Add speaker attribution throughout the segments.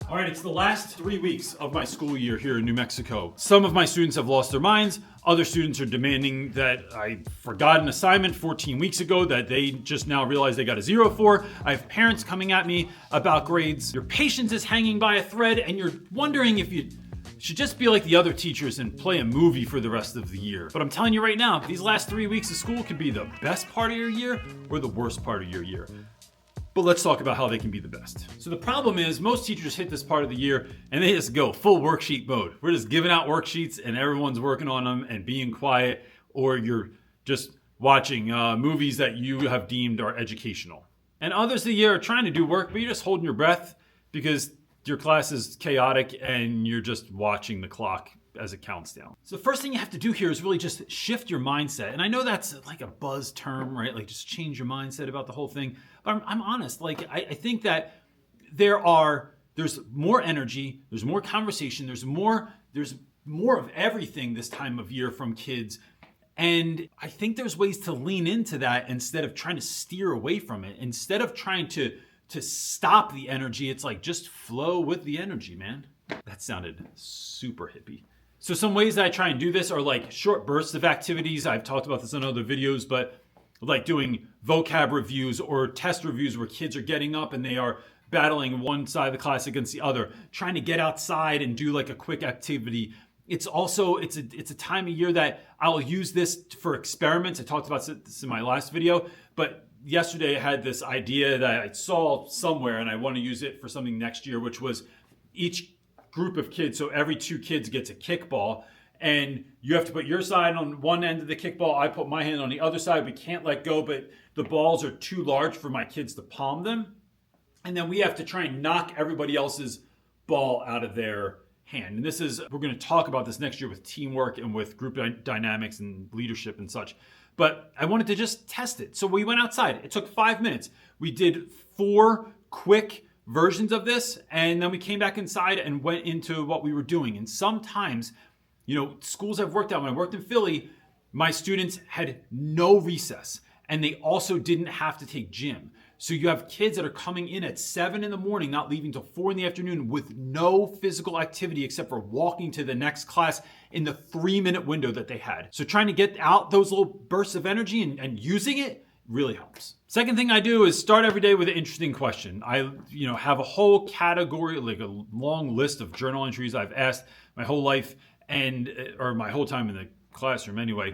Speaker 1: All right, it's the last 3 weeks of my school year here in New Mexico. Some of my students have lost their minds. Other students are demanding that I forgot an assignment 14 weeks ago that they just now realize they got a 0 for. I have parents coming at me about grades. Your patience is hanging by a thread and you're wondering if you should just be like the other teachers and play a movie for the rest of the year. But I'm telling you right now, these last 3 weeks of school could be the best part of your year or the worst part of your year. But let's talk about how they can be the best. So the problem is most teachers hit this part of the year and they just go full worksheet mode. We're just giving out worksheets and everyone's working on them and being quiet, or you're just watching movies that you have deemed are educational. And others of the year are trying to do work, but you're just holding your breath because your class is chaotic and you're just watching the clock as it counts down. So the first thing you have to do here is really just shift your mindset. And I know that's like a buzz term, right? Like just change your mindset about the whole thing. But I'm honest, like I think that there's more energy, there's more conversation, there's more of everything this time of year from kids. And I think there's ways to lean into that instead of trying to steer away from it. Instead of trying to stop the energy, it's like just flow with the energy, man. That sounded super hippie. So some ways that I try and do this are like short bursts of activities. I've talked about this in other videos, but like doing vocab reviews or test reviews where kids are getting up and they are battling one side of the class against the other, trying to get outside and do like a quick activity. It's a time of year that I'll use this for experiments. I talked about this in my last video, but yesterday I had this idea that I saw somewhere and I want to use it for something next year, which was each group of kids, so every 2 kids gets a kickball, and you have to put your side on one end of the kickball. I put my hand on the other side. We can't let go, but the balls are too large for my kids to palm them. And then we have to try and knock everybody else's ball out of their hand. And we're going to talk about this next year with teamwork and with group dynamics and leadership and such. But I wanted to just test it. So we went outside. It took 5 minutes. We did 4 quick versions of this, and then we came back inside and went into what we were doing. And sometimes, schools I've worked at, when I worked in Philly, my students had no recess and they also didn't have to take gym. So you have kids that are coming in at 7 in the morning, not leaving till 4 in the afternoon with no physical activity except for walking to the next class in the 3-minute window that they had. So trying to get out those little bursts of energy and using it really helps. Second thing I do is start every day with an interesting question. I have a whole category, like a long list of journal entries I've asked my whole life or my whole time in the classroom anyway.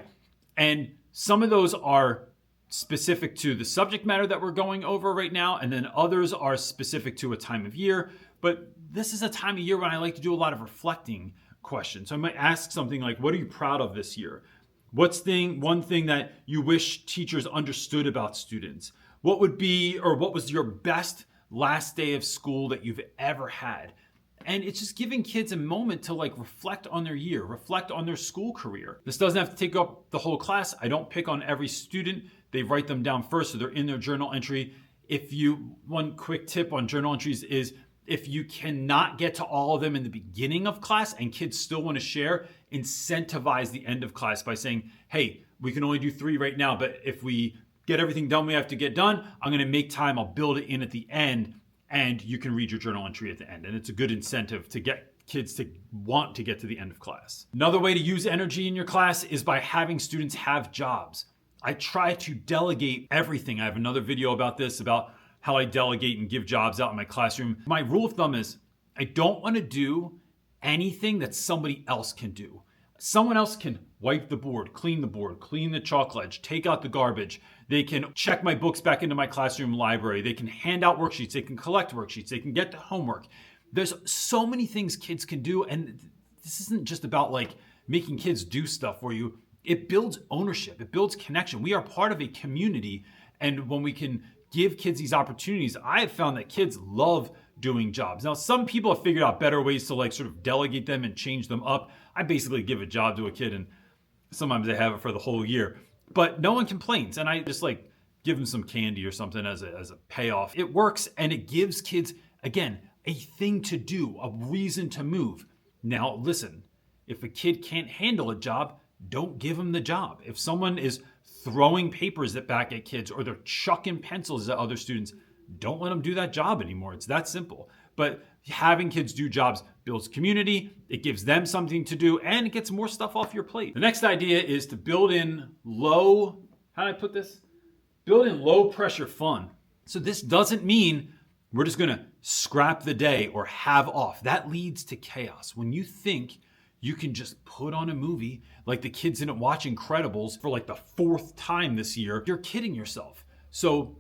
Speaker 1: And some of those are specific to the subject matter that we're going over right now, and then others are specific to a time of year. But this is a time of year when I like to do a lot of reflecting questions. So I might ask something like, what are you proud of this year? What's one thing that you wish teachers understood about students? What was your best last day of school that you've ever had? And it's just giving kids a moment to like reflect on their year, reflect on their school career. This doesn't have to take up the whole class. I don't pick on every student. They write them down first, so they're in their journal entry. One quick tip on journal entries is if you cannot get to all of them in the beginning of class and kids still want to share, incentivize the end of class by saying, hey, we can only do 3 right now, but if we get everything done we have to get done, I'm going to make time, I'll build it in at the end, and you can read your journal entry at the end. And it's a good incentive to get kids to want to get to the end of class. Another way to use energy in your class is by having students have jobs. I try to delegate everything. I have another video about this, about how I delegate and give jobs out in my classroom. My rule of thumb is I don't want to do anything that somebody else can do. Someone else can wipe the board, clean the chalk ledge, take out the garbage. They can check my books back into my classroom library. They can hand out worksheets. They can collect worksheets. They can get to homework. There's so many things kids can do. And this isn't just about like making kids do stuff for you. It builds ownership. It builds connection. We are part of a community. And when we can give kids these opportunities, I have found that kids love doing jobs. Now, some people have figured out better ways to like sort of delegate them and change them up. I basically give a job to a kid and sometimes they have it for the whole year, but no one complains. And I just like give them some candy or something as a payoff. It works and it gives kids, again, a thing to do, a reason to move. Now, listen, if a kid can't handle a job, don't give them the job. If someone is throwing papers back at kids or they're chucking pencils at other students, don't let them do that job anymore. It's that simple. But Having kids do jobs builds community, it gives them something to do, and it gets more stuff off your plate. The next idea is to build in low pressure fun. So this doesn't mean we're just gonna scrap the day or have off. That leads to chaos. When you think you can just put on a movie like the kids didn't watch Incredibles for like the 4th time this year, you're kidding yourself. So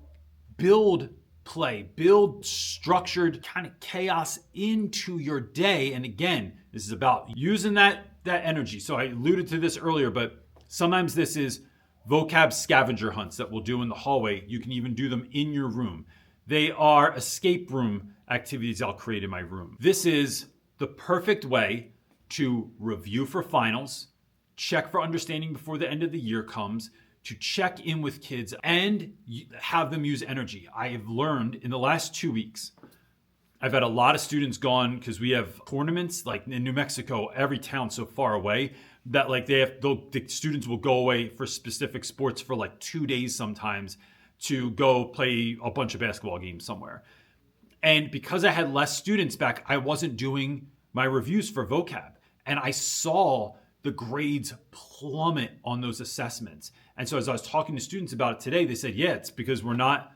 Speaker 1: build play, build structured kind of chaos into your day. And again, this is about using that energy. So I alluded to this earlier, but sometimes this is vocab scavenger hunts that we'll do in the hallway. You can even do them in your room. They are escape room activities I'll create in my room. This is the perfect way to review for finals, check for understanding before the end of the year comes, to check in with kids and have them use energy. I have learned in the last 2 weeks, I've had a lot of students gone because we have tournaments like in New Mexico, every town so far away that like the students will go away for specific sports for like 2 days sometimes to go play a bunch of basketball games somewhere. And because I had less students back, I wasn't doing my reviews for vocab. And I saw the grades plummet on those assessments. And so as I was talking to students about it today, they said, yeah, it's because we're not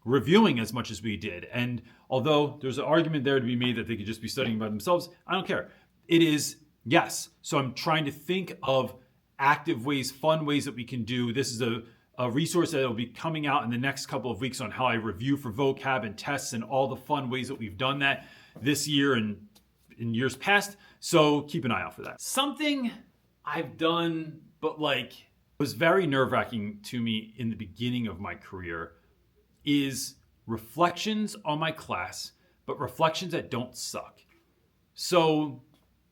Speaker 1: reviewing as much as we did. And although there's an argument there to be made that they could just be studying by themselves, I don't care. It is, yes. So I'm trying to think of active ways, fun ways that we can do. This is a resource that will be coming out in the next couple of weeks on how I review for vocab and tests and all the fun ways that we've done that this year and in years past. So keep an eye out for that. Something I've done, but like was very nerve-wracking to me in the beginning of my career is reflections on my class, but reflections that don't suck. So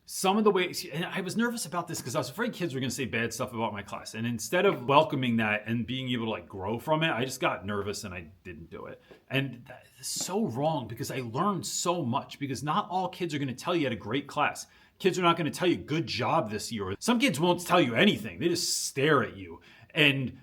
Speaker 1: some of the ways, and I was nervous about this because I was afraid kids were going to say bad stuff about my class. And instead of welcoming that and being able to like grow from it, I just got nervous and I didn't do it. And that is so wrong because I learned so much, because not all kids are going to tell you you had a great class. Kids are not going to tell you good job this year. Some kids won't tell you anything. They just stare at you. And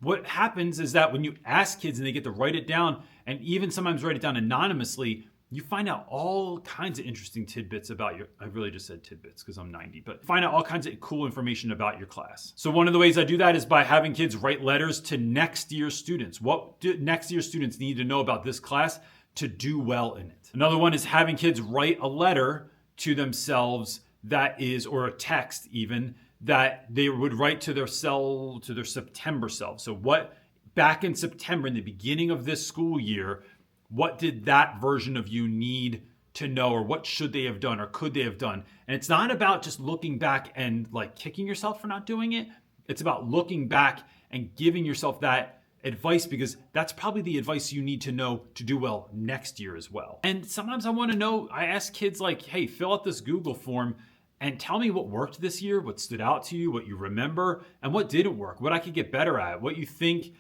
Speaker 1: what happens is that when you ask kids and they get to write it down, and even sometimes write it down anonymously, you find out all kinds of interesting tidbits about I really just said tidbits because I'm 90, but find out all kinds of cool information about your class. So one of the ways I do that is by having kids write letters to next year's students. What do next year's students need to know about this class to do well in it? Another one is having kids write a letter to themselves that is, or a text even, that they would write to their September self. So what, back in September, in the beginning of this school year, what did that version of you need to know, or what should they have done, or could they have done? And it's not about just looking back and like kicking yourself for not doing it. It's about looking back and giving yourself that advice, because that's probably the advice you need to know to do well next year as well. And sometimes I want to know, I ask kids like, hey, fill out this Google form and tell me what worked this year, what stood out to you, what you remember, and what didn't work, what I could get better at, what you think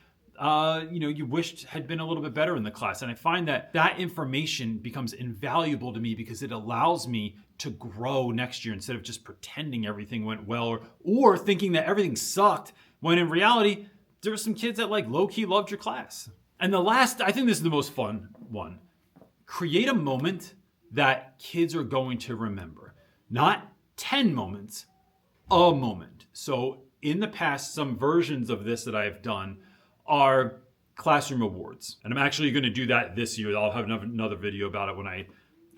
Speaker 1: you wished had been a little bit better in the class. And I find that information becomes invaluable to me because it allows me to grow next year instead of just pretending everything went well or thinking that everything sucked, when in reality, there were some kids that like low-key loved your class. And the last, I think this is the most fun one. Create a moment that kids are going to remember. Not 10 moments, a moment. So in the past, some versions of this that I've done are classroom awards. And I'm actually going to do that this year. I'll have another video about it when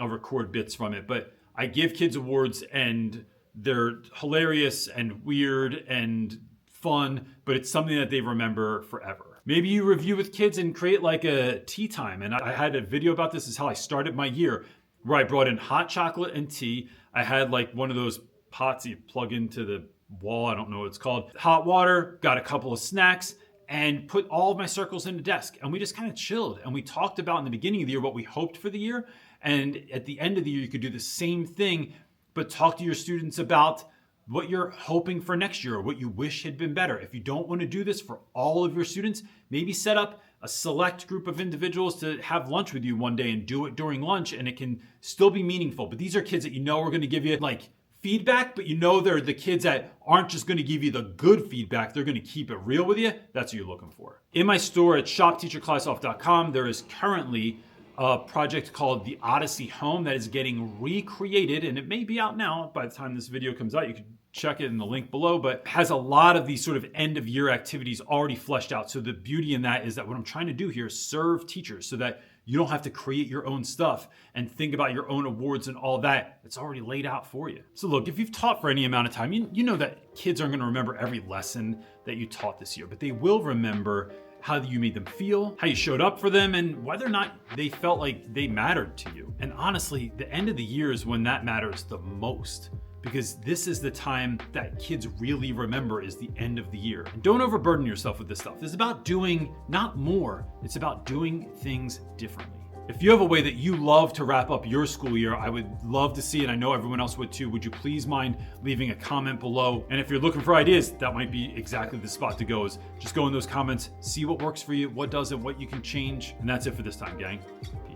Speaker 1: I'll record bits from it. But I give kids awards and they're hilarious and weird and fun, but it's something that they remember forever. Maybe you review with kids and create like a tea time. And I had a video about this. Is how I started my year, where I brought in hot chocolate and tea. I had like one of those pots you plug into the wall. I don't know what it's called. Hot water, got a couple of snacks, and put all of my circles in the desk. And we just kind of chilled. And we talked about in the beginning of the year what we hoped for the year. And at the end of the year, you could do the same thing, but talk to your students about what you're hoping for next year or what you wish had been better. If you don't want to do this for all of your students, maybe set up a select group of individuals to have lunch with you one day and do it during lunch, and it can still be meaningful. But these are kids that you know are going to give you like feedback, but you know they're the kids that aren't just going to give you the good feedback. They're going to keep it real with you. That's what you're looking for. In my store at shopteacherclassoff.com, there is currently a project called The Odyssey Home that is getting recreated, and it may be out now by the time this video comes out. You can check it in the link below, but has a lot of these sort of end of year activities already fleshed out. So the beauty in that is that what I'm trying to do here is serve teachers so that you don't have to create your own stuff and think about your own awards and all that. It's already laid out for you. So look, if you've taught for any amount of time, you know that kids aren't gonna remember every lesson that you taught this year, but they will remember how you made them feel, how you showed up for them, and whether or not they felt like they mattered to you. And honestly, the end of the year is when that matters the most, because this is the time that kids really remember is the end of the year. And don't overburden yourself with this stuff. This is about doing not more, it's about doing things differently. If you have a way that you love to wrap up your school year, I would love to see it. I know everyone else would too. Would you please mind leaving a comment below? And if you're looking for ideas, that might be exactly the spot to go, is just go in those comments, see what works for you, what doesn't, what you can change. And that's it for this time, gang. Peace.